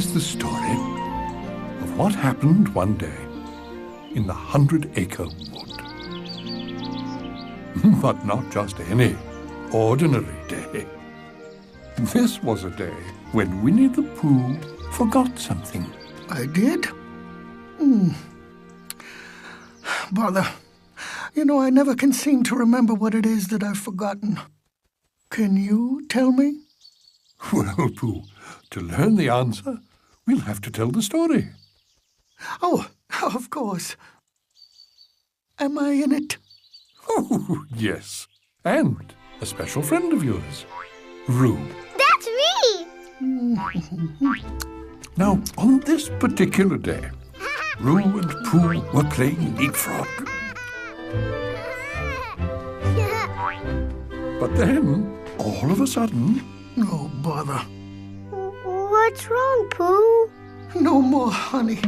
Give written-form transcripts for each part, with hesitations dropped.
is the story of what happened one day in the 100-acre wood. But not just any ordinary day. This was a day when Winnie the Pooh forgot something. I did? Bother. You know, I never can seem to remember what it is that I've forgotten. Can you tell me? Well, Pooh, to learn the answer, we'll have to tell the story. Oh, of course. Am I in it? Oh, yes. And a special friend of yours, Roo. That's me! Now, on this particular day, Roo and Pooh were playing leapfrog. But then, all of a sudden... Oh, bother. What's wrong, Pooh? No more honey.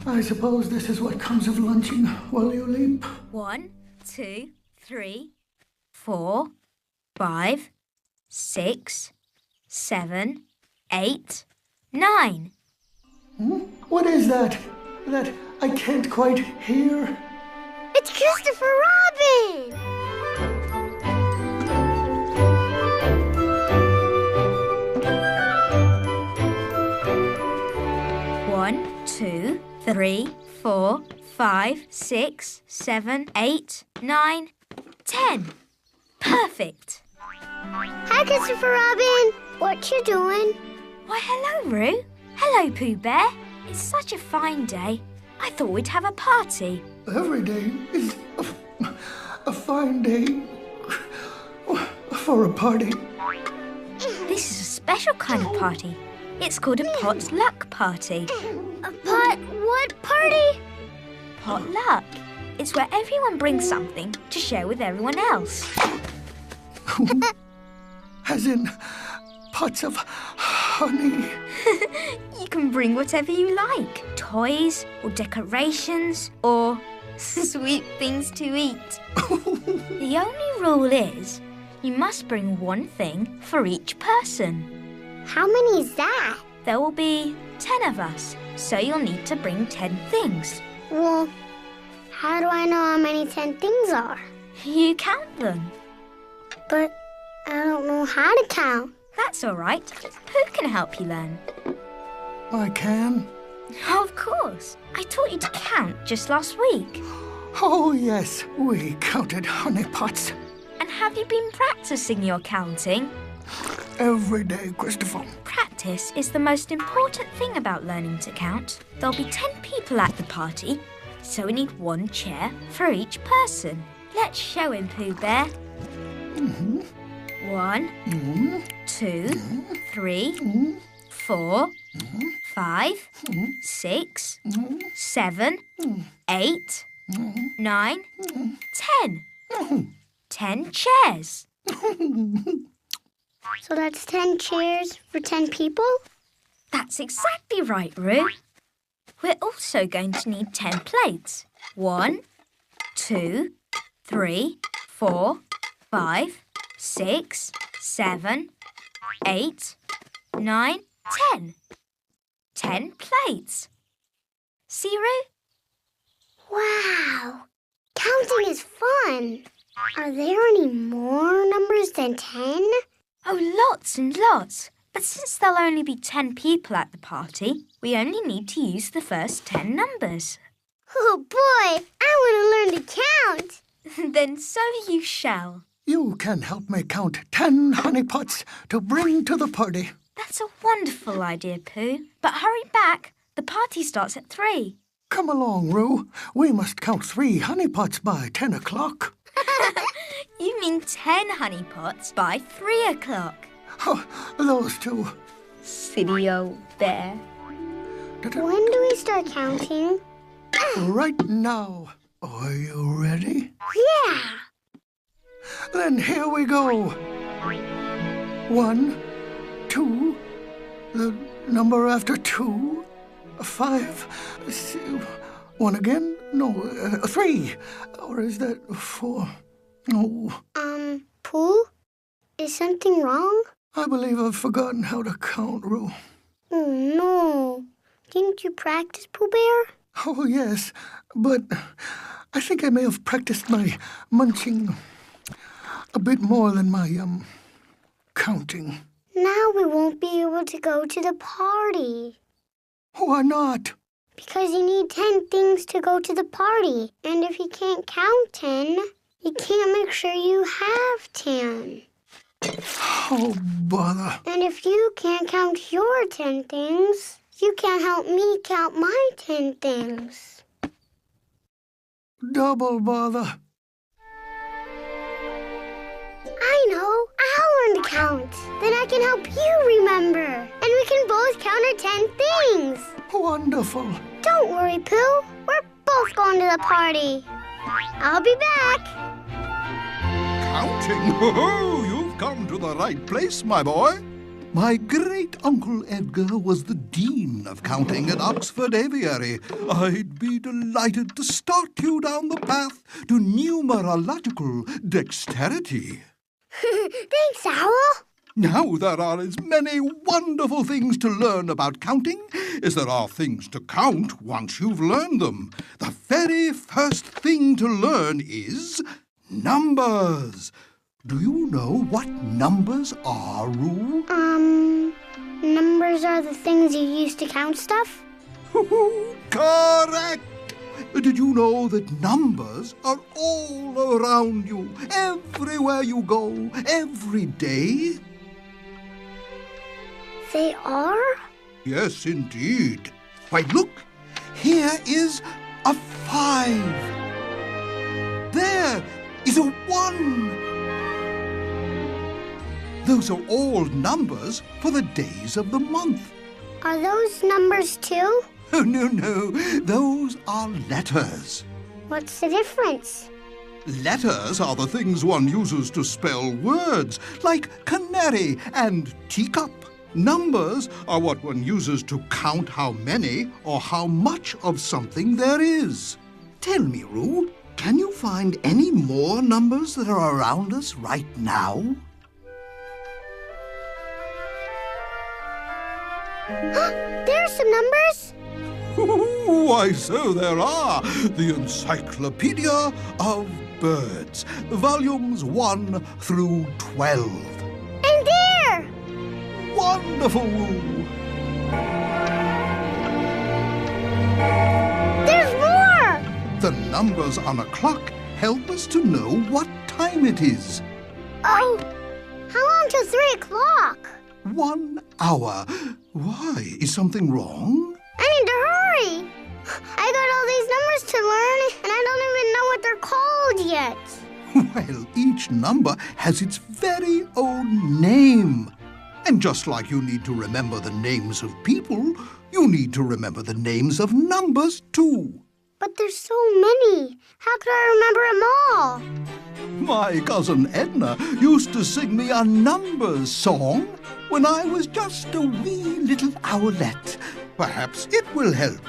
I suppose this is what comes of lunching while you leap. 1, 2, 3, 4, 5, 6, 7, 8, 9. What is that? That I can't quite hear? It's Christopher Robin! One, 2, 3, 4, 5, 6, 7, 8, 9, 10. Perfect. Hi, Christopher Robin. What you doing? Why, hello, Roo. Hello, Pooh Bear. It's such a fine day. I thought we'd have a party. Every day is a fine day for a party. This is a special kind of party. It's called a potluck party. What party? Potluck. It's where everyone brings something to share with everyone else. As in pots of honey. You can bring whatever you like. Toys or decorations or sweet things to eat. The only rule is you must bring one thing for each person. How many is that? There will be 10 of us, so you'll need to bring 10 things. Well, how do I know how many 10 things are? You count them. But I don't know how to count. That's all right. Who can help you learn? I can. Of course. I taught you to count just last week. Oh, yes, we counted honey pots. And have you been practicing your counting? Every day, Christopher. Practice is the most important thing about learning to count. There'll be 10 people at the party, so we need one chair for each person. Let's show him, Pooh Bear. 1, 2, 3, 4, 5, 6, 7, 8, 9, 10. 10 chairs. So that's 10 chairs for 10 people? That's exactly right, Roo. We're also going to need 10 plates. 1, 2, 3, 4, 5, 6, 7, 8, 9, 10. 10 plates. See, Roo? Wow! Counting is fun. Are there any more numbers than 10? Oh, lots and lots. But since there'll only be 10 people at the party, we only need to use the first 10 numbers. Oh, boy! I want to learn to count. Then so you shall. You can help me count 10 honey pots to bring to the party. That's a wonderful idea, Pooh. But hurry back. The party starts at 3. Come along, Roo. We must count 3 honey pots by 10 o'clock. You mean 10 honey pots by 3 o'clock. Oh, those two. Silly old bear. When do we start counting? Right now. Are you ready? Yeah! Then here we go. 1, 2, the number after 2, 5, 1 again? No, 3. Or is that 4? No. Pooh? Is something wrong? I believe I've forgotten how to count, Roo. Oh, no. Didn't you practice, Pooh Bear? Oh, yes, but I think I may have practiced my munching a bit more than my, counting. Now we won't be able to go to the party. Why not? Because you need 10 things to go to the party. And if you can't count 10, you can't make sure you have 10. Oh, bother. And if you can't count your 10 things, you can't help me count my 10 things. Double bother. I know. I'll learn to count. Then I can help you remember. And we can both count our 10 things. Wonderful. Don't worry, Pooh. We're both going to the party. I'll be back. Counting? Oh, you've come to the right place, my boy. My great-uncle Edgar was the Dean of Counting at Oxford Aviary. I'd be delighted to start you down the path to numerological dexterity. Thanks, Owl. Now there are as many wonderful things to learn about counting as there are things to count once you've learned them. The very first thing to learn is numbers. Do you know what numbers are, Roo? Numbers are the things you use to count stuff? Correct! Did you know that numbers are all around you, everywhere you go, every day? They are? Yes, indeed. Why, look, here is a 5. There is a 1. Those are all numbers for the days of the month. Are those numbers too? Oh, no, those are letters. What's the difference? Letters are the things one uses to spell words, like canary and teacup. Numbers are what one uses to count how many or how much of something there is. Tell me, Roo, can you find any more numbers that are around us right now? There's some numbers. Why, so there are. The Encyclopedia of Birds, volumes 1 through 12. And there! Wonderful, Roo. There's more! The numbers on a clock help us to know what time it is. Oh, how long till 3 o'clock? 1 hour. Why? Is something wrong? I need to hurry. I got all these numbers to learn, and I don't even know what they're called yet. Well, each number has its very own name. And just like you need to remember the names of people, you need to remember the names of numbers too. But there's so many. How could I remember them all? My cousin Edna used to sing me a numbers song when I was just a wee little owlet. Perhaps it will help.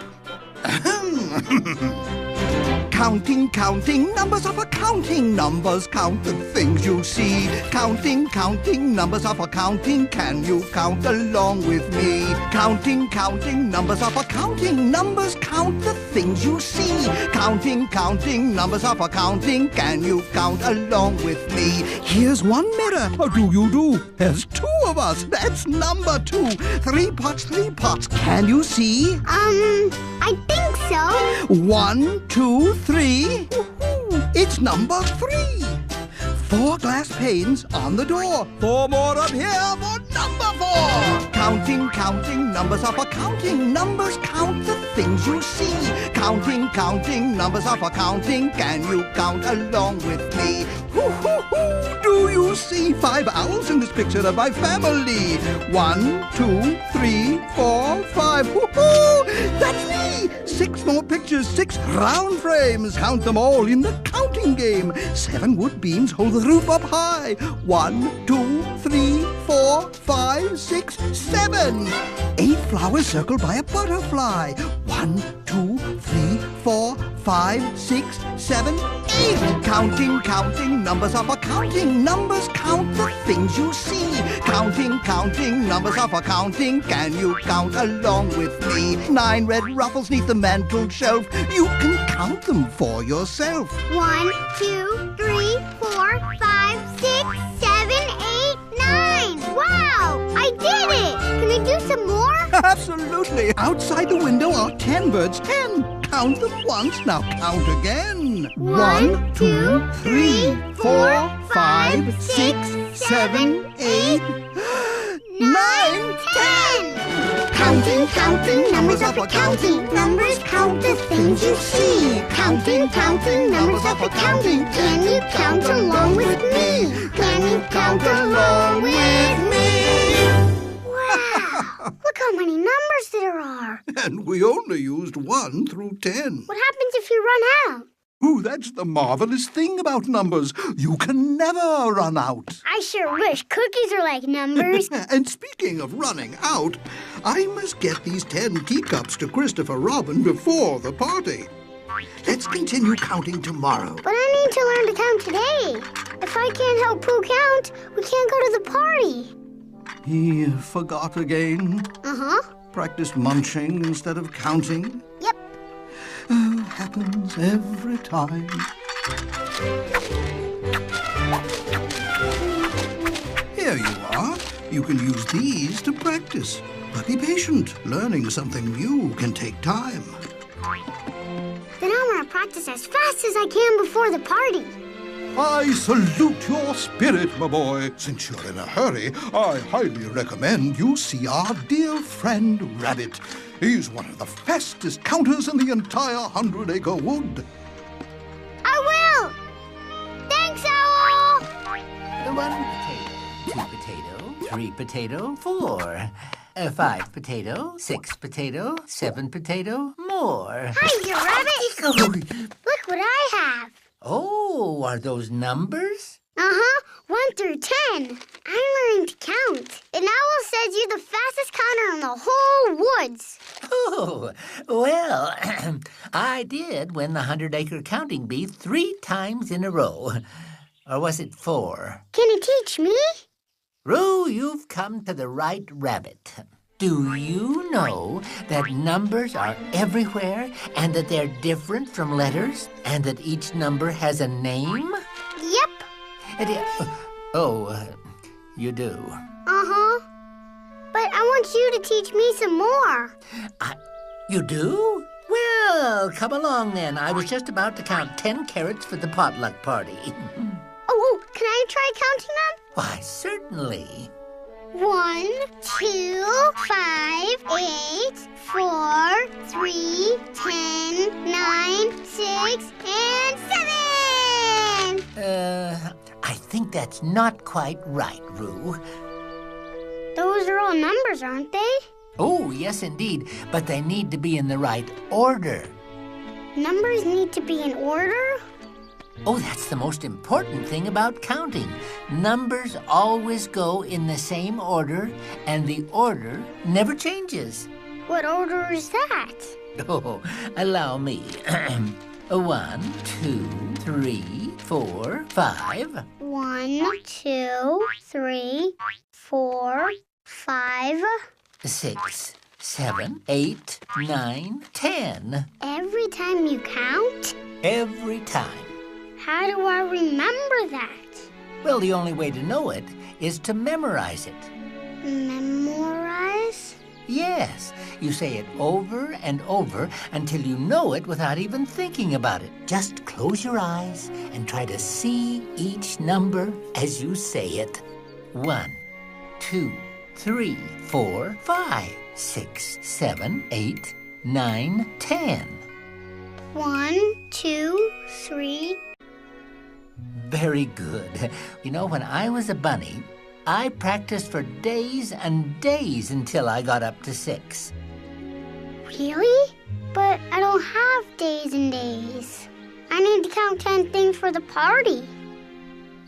Counting, counting, numbers are for counting. Numbers count the things you see. Counting, counting, numbers are for counting. Can you count along with me? Counting, counting, numbers are for counting. Numbers count the things you see. Counting, counting, numbers are for counting. Can you count along with me? Here's one mirror. How do you do? There's 2 of us. That's number 2. 3 pots, 3 pots. Can you see? I think so. 1, 2, 3. It's number 3. 4 glass panes on the door. 4 more up here for number 4. Counting, counting, numbers are for counting. Numbers count the things you see. Counting, counting, numbers are for counting. Can you count along with me? Do you see 5 owls in this picture of my family? 1, 2, 3, 4, 5. That's me! 6 more pictures, 6 round frames. Count them all in the counting game. 7 wood beams hold the roof up high. 1, 2, 3, 4, 5, 6, 7. 8 flowers circled by a butterfly. 1, 2, 3, 4, 5, 6, 7, 8. Counting, numbers are for counting. Numbers count the things you see. Counting, numbers are for counting. Can you count along with me? 9 red ruffles neath the mantel shelf. You can count them for yourself. 1, 2, 3, 4, 5, 6, 7, 8, 9. Wow! I did it! Can I do some more? Absolutely. Outside the window are 10 birds. 10. Count them once. Now count again. 1, 2, 3, 4, 5, 6, 7, 8, 9, 10. Counting, numbers are for counting. Numbers count the things you see. Counting, numbers are for counting. Can you count along with me? Can you count along with me? Wow! Look how many numbers there are. And we only used 1 through 10. What happens if you run out? Ooh, that's the marvelous thing about numbers. You can never run out. I sure wish cookies are like numbers. And speaking of running out, I must get these 10 teacups to Christopher Robin before the party. Let's continue counting tomorrow. But I need to learn to count today. If I can't help Pooh count, we can't go to the party. He forgot again. Uh-huh. Practiced munching instead of counting. Yep. Happens every time. Here you are. You can use these to practice. But be patient. Learning something new can take time. Then I want to practice as fast as I can before the party. I salute your spirit, my boy. Since you're in a hurry, I highly recommend you see our dear friend Rabbit. He's one of the fastest counters in the entire 100-acre wood. I will! Thanks, Owl! 1 potato, 2 potato, 3 potato, 4. 5 potato, 6 potato, 7 potato, more. Hi, dear Rabbit! Look what I have. Oh, are those numbers? Uh-huh, 1 through 10. I'm learning to count. And Owl says you're the fastest counter in the whole woods. Oh, well, I did win the 100-acre counting bee 3 times in a row. Or was it 4? Can you teach me? Roo, you've come to the right rabbit. Do you know that numbers are everywhere and that they're different from letters and that each number has a name? Yep. You do? Uh-huh. But I want you to teach me some more. You do? Well, come along then. I was just about to count 10 carrots for the potluck party. Oh, can I try counting them? Why, certainly. 1, 2, 5, 8, 4, 3, 10, 9, 6, and 7! I think that's not quite right, Roo. Those are all numbers, aren't they? Oh, yes, indeed. But they need to be in the right order. Numbers need to be in order? Oh, that's the most important thing about counting. Numbers always go in the same order, and the order never changes. What order is that? Oh, allow me. 1, 2, 3, 4, 5. 1, 2, 3, 4, 5. 6, 7, 8, 9, 10. Every time you count? Every time. How do I remember that? Well, the only way to know it is to memorize it. Memorize? Yes. You say it over and over until you know it without even thinking about it. Just close your eyes and try to see each number as you say it. 1, 2, 3, 4, 5, 6, 7, 8, 9, 10. 1, 2, 3. Very good. You know, when I was a bunny, I practiced for days and days until I got up to 6. Really? But I don't have days and days. I need to count 10 things for the party.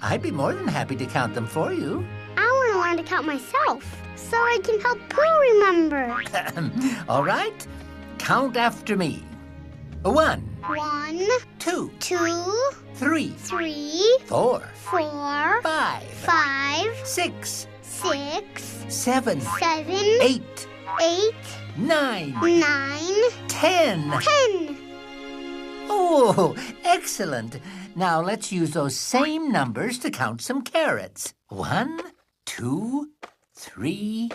I'd be more than happy to count them for you. I want to learn to count myself so I can help Pooh remember. All right, count after me. 1, 1, 2, 2, 3, 3, 4, 4, 5, 5, 6, 6, 7, 7, 8, 8, 9, 9, 10. 10. Oh, excellent. Now let's use those same numbers to count some carrots. 1, 2, 3,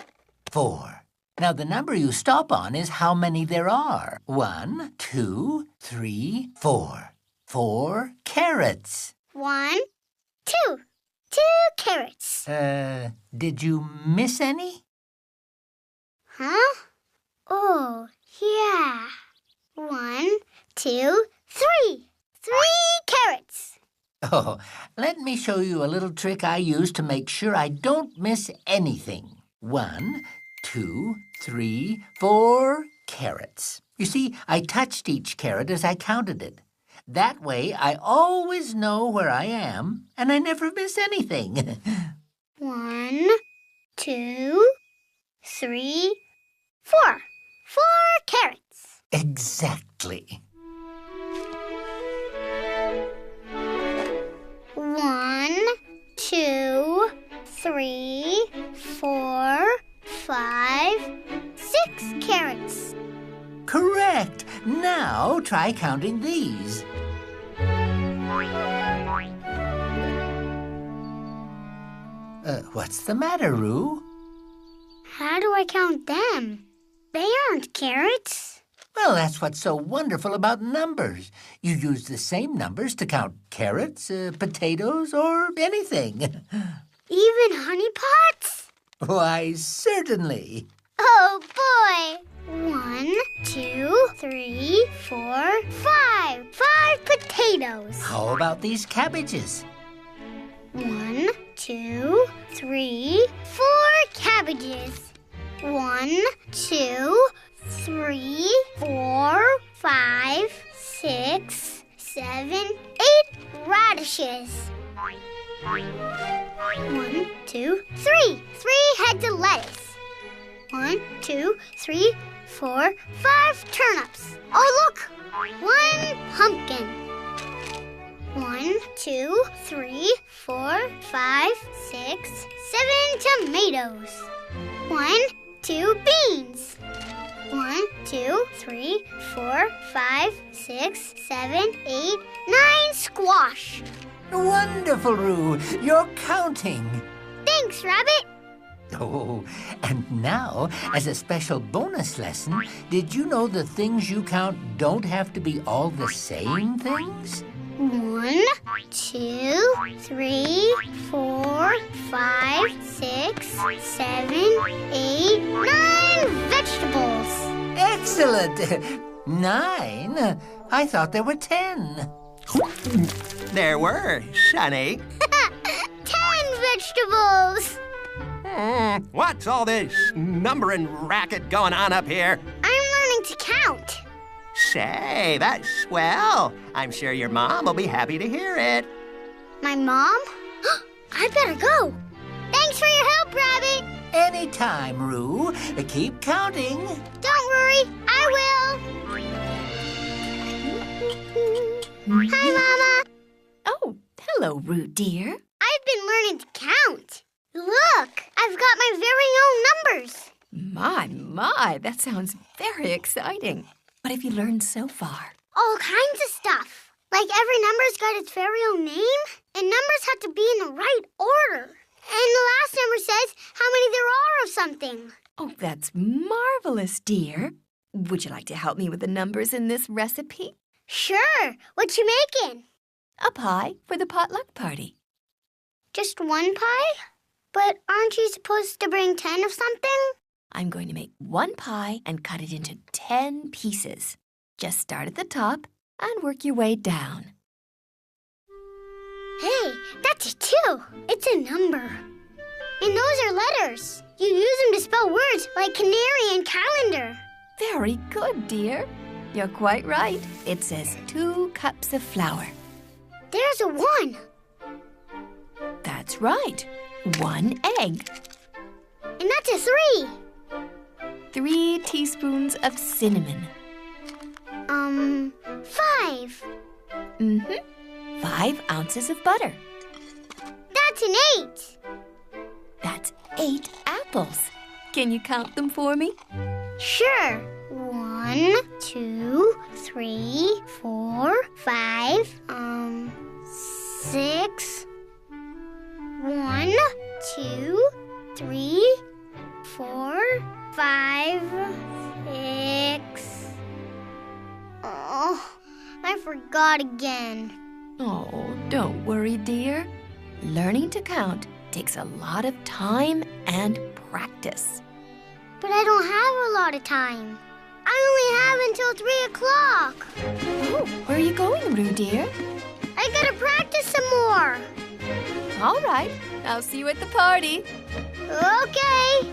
4. Now the number you stop on is how many there are. 1, 2, 3, 4. 4 carrots. 1, 2. 2 carrots. Did you miss any? Huh? Oh, yeah. 1, 2, 3. 3 carrots. Oh, let me show you a little trick I use to make sure I don't miss anything. 1, 2, 3, 4 carrots. You see, I touched each carrot as I counted it. That way, I always know where I am, and I never miss anything. 1, 2, 3, 4. 4 carrots. Exactly. 1, 2, 3, 4, 5, 6 carrots. Correct. Now try counting these. What's the matter, Roo? How do I count them? They aren't carrots. Well, that's what's so wonderful about numbers. You use the same numbers to count carrots, potatoes, or anything. Even honey pots? Why, certainly. Oh, boy. 1, 2, 3, 4, 5. 5 potatoes. How about these cabbages? 1, 2, 3, 4 cabbages. 1, 2, 3, 4, 5, 6, 7, 8 radishes. 1, 2, 3. 3 heads of lettuce. 1, 2, 3, 4, 5 turnips. Oh, look! 1 pumpkin. 1, 2, 3, 4, 5, 6, 7 tomatoes. 1, 2 beans. 1, 2, 3, 4, 5, 6, 7, 8, 9 squash. Wonderful, Roo. You're counting. Thanks, Rabbit. Oh, and now, as a special bonus lesson, did you know the things you count don't have to be all the same things? 1, 2, 3, 4, 5, 6, 7, 8, 9 vegetables. Excellent. 9? I thought there were 10. There were, Sonny. 10 vegetables. What's all this numbering racket going on up here? I'm learning to count. Say, that's swell. I'm sure your mom will be happy to hear it. My mom? I better go. Thanks for your help, Rabbit. Anytime, Roo. Keep counting. Don't worry, I will. Hi, Mama. Oh, hello, Roo, dear. I've been learning to count. Look, I've got my very own numbers. My, that sounds very exciting. What have you learned so far? All kinds of stuff. Like every number's got its very own name, and numbers have to be in the right order. And the last number says how many there are of something. Oh, that's marvelous, dear. Would you like to help me with the numbers in this recipe? Sure. What you making? A pie for the potluck party. Just one pie? But aren't you supposed to bring 10 of something? I'm going to make one pie and cut it into 10 pieces. Just start at the top and work your way down. Hey, that's a 2. It's a number. And those are letters. You use them to spell words like canary and calendar. Very good, dear. You're quite right. It says 2 cups of flour. There's a 1. That's right. 1 egg. And that's a 3. 3 teaspoons of cinnamon. 5. 5 ounces of butter. That's an 8. That's 8 apples. Can you count them for me? Sure. 1, 2, 3, 4, 5, 6. 1, 2, 3, 4, 5, 6. Oh, I forgot again. Oh, don't worry, dear. Learning to count takes a lot of time and practice. But I don't have a lot of time. I only have until 3 o'clock. Oh, where are you going, Roo, dear? I gotta practice some more. All right, I'll see you at the party. Okay.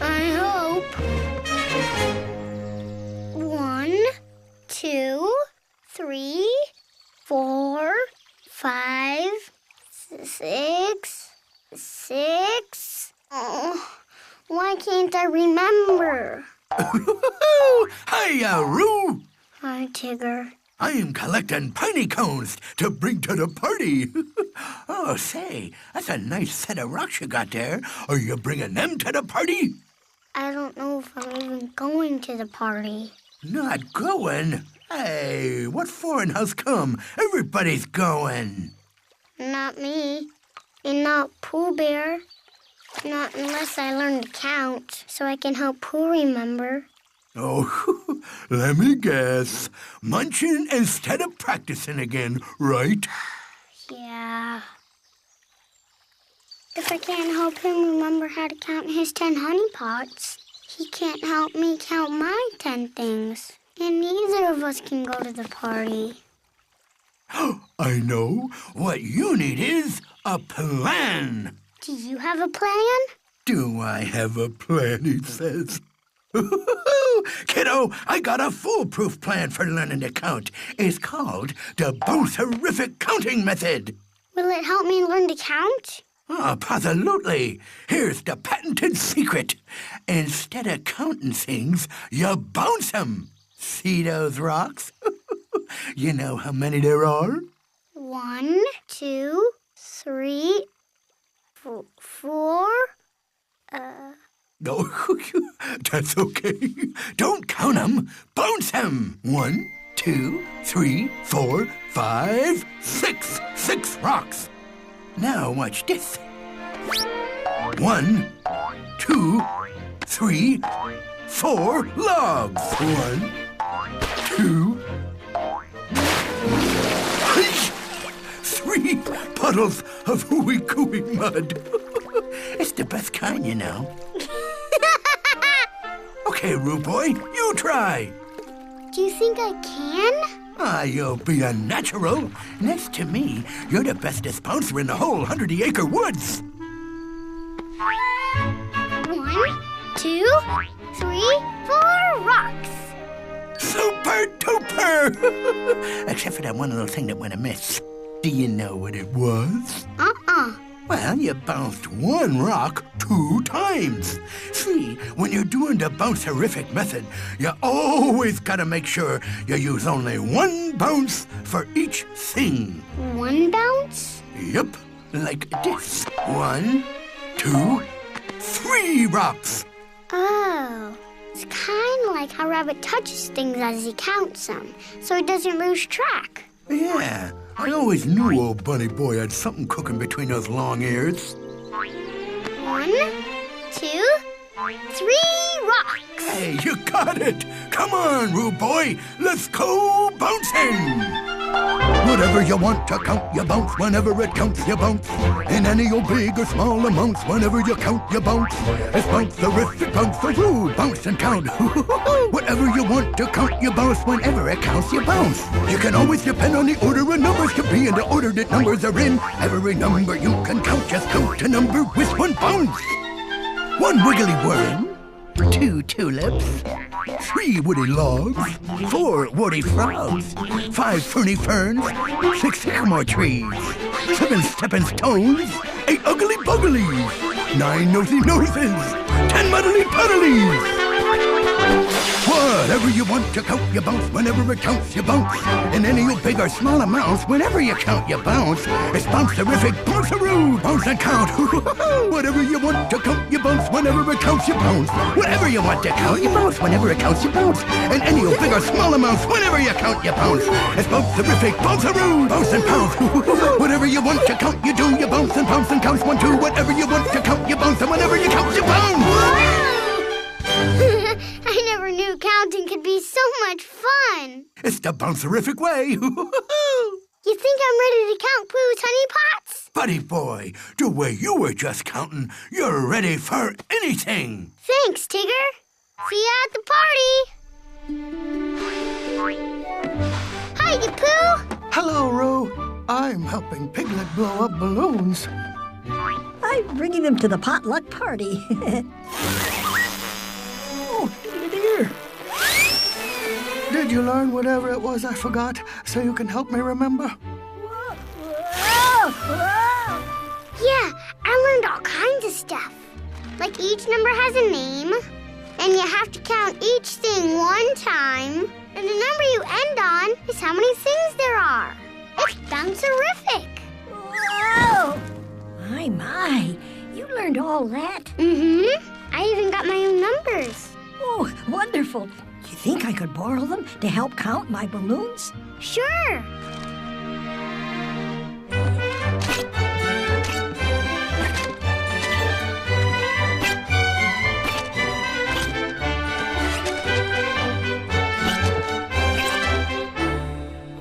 I hope. 1, 2, 3, 4, 5, 6, 6. Oh, why can't I remember? Hiya, Roo! Hi, Tigger. I am collecting piney cones to bring to the party. Oh, say, that's a nice set of rocks you got there. Are you bringing them to the party? I don't know if I'm even going to the party. Not going? Hey, what for and how's come? Everybody's going. Not me. And not Pooh Bear. Not unless I learn to count, so I can help Pooh remember. Oh, let me guess. Munching instead of practicing again, right? Yeah. If I can't help him remember how to count his 10 honey pots, he can't help me count my 10 things. And neither of us can go to the party. I know. What you need is a plan. Do you have a plan? Do I have a plan, he says. Kiddo, I got a foolproof plan for learning to count. It's called the Bounce-Horrific Counting Method. Will it help me learn to count? Oh, absolutely. Here's the patented secret. Instead of counting things, you bounce them. See those rocks? You know how many there are? 1, 2, 3, 4. No, that's okay. Don't count them. Bounce them. 1, 2, 3, 4, 5, 6. 6 rocks. Now watch this. 1, 2, 3, 4 logs. 1, 2, 3 puddles of hooey-cooey mud. It's the best kind, you know. Okay, Roo Boy, you try. Do you think I can? You'll be a natural. Next to me, you're the bestest bouncer in the whole 100-acre woods. 1, 2, 3, 4 rocks. Super duper! Except for that one little thing that went amiss. Do you know what it was? Well, you bounced one rock 2 times. See, when you're doing the bounce-horrific method, you always gotta make sure you use only 1 bounce for each thing. 1 bounce? Yep, like this. 1, 2, 3 rocks. Oh, it's kind of like how Rabbit touches things as he counts them, so he doesn't lose track. Yeah, I always knew old Bunny Boy had something cooking between those long ears. 1, 2, 3 rocks. Hey, you got it! Come on, Roo Boy, let's go bouncing! Whatever you want to count, you bounce. Whenever it counts, you bounce. In any old big or small amounts, whenever you count, you bounce. It's bounce-horrific, bounce-a-roo, bounce and count. Whatever you want to count, you bounce. Whenever it counts, you bounce. You can always depend on the order of numbers to be in the order that numbers are in. Every number you can count, just count a number with 1 bounce. 1 wiggly worm. 2 tulips, 3 woody logs, 4 woody frogs, 5 ferny ferns, 6 sycamore trees, 7 stepping stones, 8 ugly bugglies, 9 nosy noses, 10 muddly puddlies. Whatever you want to count, you bounce. Whenever it counts, you bounce. In any old big or small amounts, whenever you count, you bounce. It's bounce-terrific, bounce-a-roo, bounce and count. Whatever you want to count, you bounce. Whenever it counts, you bounce. Whatever you want to count, you bounce. Whenever it counts, you bounce. In any old big or small amounts, whenever you count, you bounce. It's bounce-terrific, bounce-a-roo, bounce and pounce. Whatever you want to count, you do. You bounce and pounce and counts 1, 2. Whatever you want to count, you bounce. And whenever you count, you bounce. I never knew counting could be so much fun. It's the bounce-terrific way. You think I'm ready to count Pooh's honey pots? Buddy boy, the way you were just counting, you're ready for anything. Thanks, Tigger. See you at the party. Hi, Pooh. Hello, Roo. I'm helping Piglet blow up balloons. I'm bringing them to the potluck party. Oh, dear. Did you learn whatever it was I forgot so you can help me remember? Yeah, I learned all kinds of stuff. Like each number has a name, and you have to count each thing 1 time, and the number you end on is how many things there are. It's bounce-erific. Whoa! My, you learned all that? Mm-hmm. I even got my own numbers. Oh, wonderful. You think I could borrow them to help count my balloons? Sure.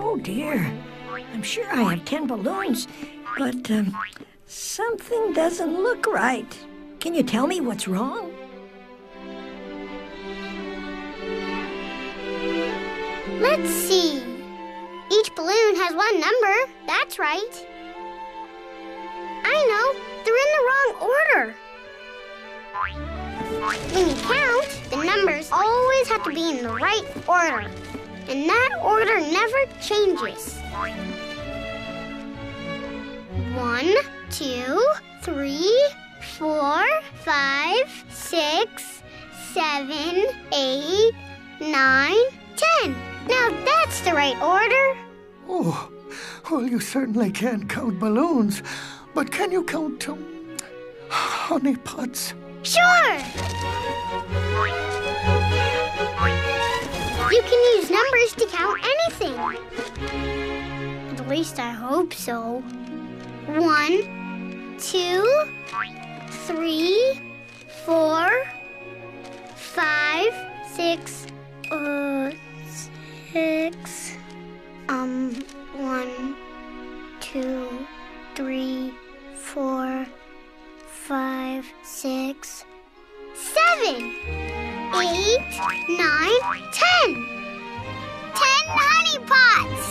Oh, dear. I'm sure I have 10 balloons, but something doesn't look right. Can you tell me what's wrong? Let's see. Each balloon has 1 number. That's right. I know. They're in the wrong order. When you count, the numbers always have to be in the right order. And that order never changes. 1, 2, 3, 4, 5, 6, 7, 8, 9, 10. Now that's the right order. Oh, well, you certainly can't count balloons, but can you count honey pots? Sure! You can use numbers to count anything. At least I hope so. 1, 2, 3, 4, 5, 6, 6. 1, 2, 3, 4, 5, 6, 7, 8, 9, 10. 10 honey pots!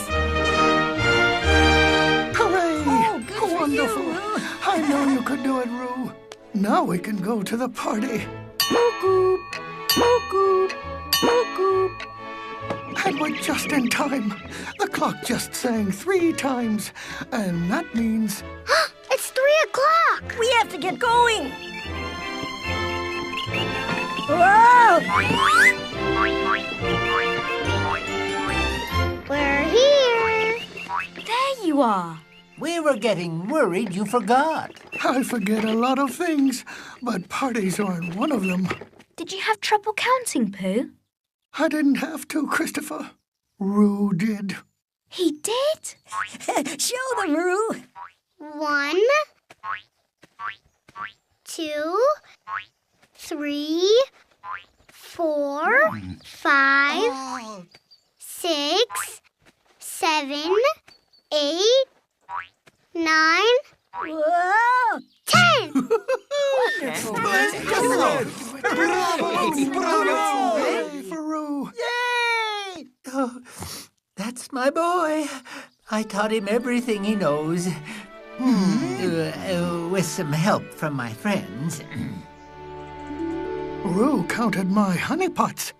Hooray! Oh, good for Wonderful. you, Roo. I know you could do it, Roo. Now we can go to the party. Cuckoo, cuckoo, cuckoo. And we're just in time. The clock just sang 3 times, and that means... It's 3 o'clock! We have to get going. Whoa! We're here! There you are. We were getting worried you forgot. I forget a lot of things, but parties aren't one of them. Did you have trouble counting, Pooh? I didn't have to, Christopher. Roo did. He did? Show them, Roo. 1, 2, 3, 4, 5, 6, 7, 8, 9, Whoa! 10. Wonderful. Hooray for Roo. Yay! Oh, that's my boy. I taught him everything he knows. With some help from my friends. Roo counted my honey pots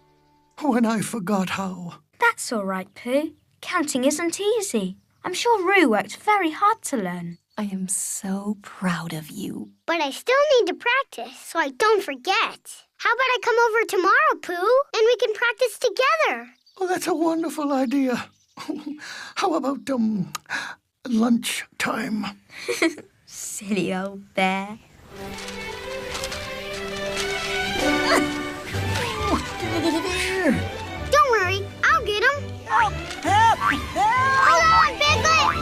when I forgot how. That's all right, Pooh. Counting isn't easy. I'm sure Roo worked very hard to learn. I am so proud of you. But I still need to practice so I don't forget. How about I come over tomorrow, Pooh, and we can practice together? Oh, that's a wonderful idea. How about, lunch time? Silly old bear. Don't worry, I'll get him. Help! Hold on, Piglet!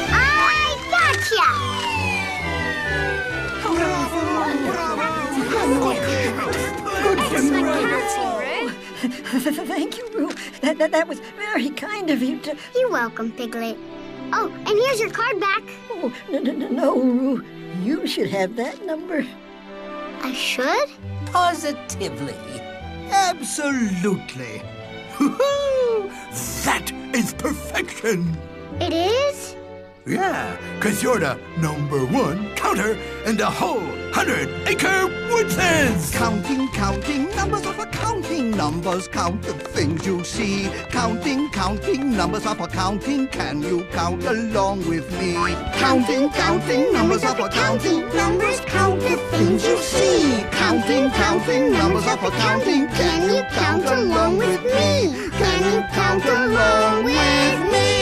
I gotcha! Thank you, Roo. That was very kind of you to... You're welcome, Piglet. Oh, and here's your card back. Oh, no, Roo. You should have that number. I should? Positively. Absolutely. That is perfection. It is? Yeah, 'cause you're the #1 counter in the whole 100-acre woodsman's. Counting, counting, numbers are for counting. Numbers count the things you see. Counting, counting, numbers are for counting. Can you count along with me? Counting, counting, numbers are for counting. Numbers count the things you see. Counting, counting, numbers are for counting. Can you count along with me? Can you count along with me?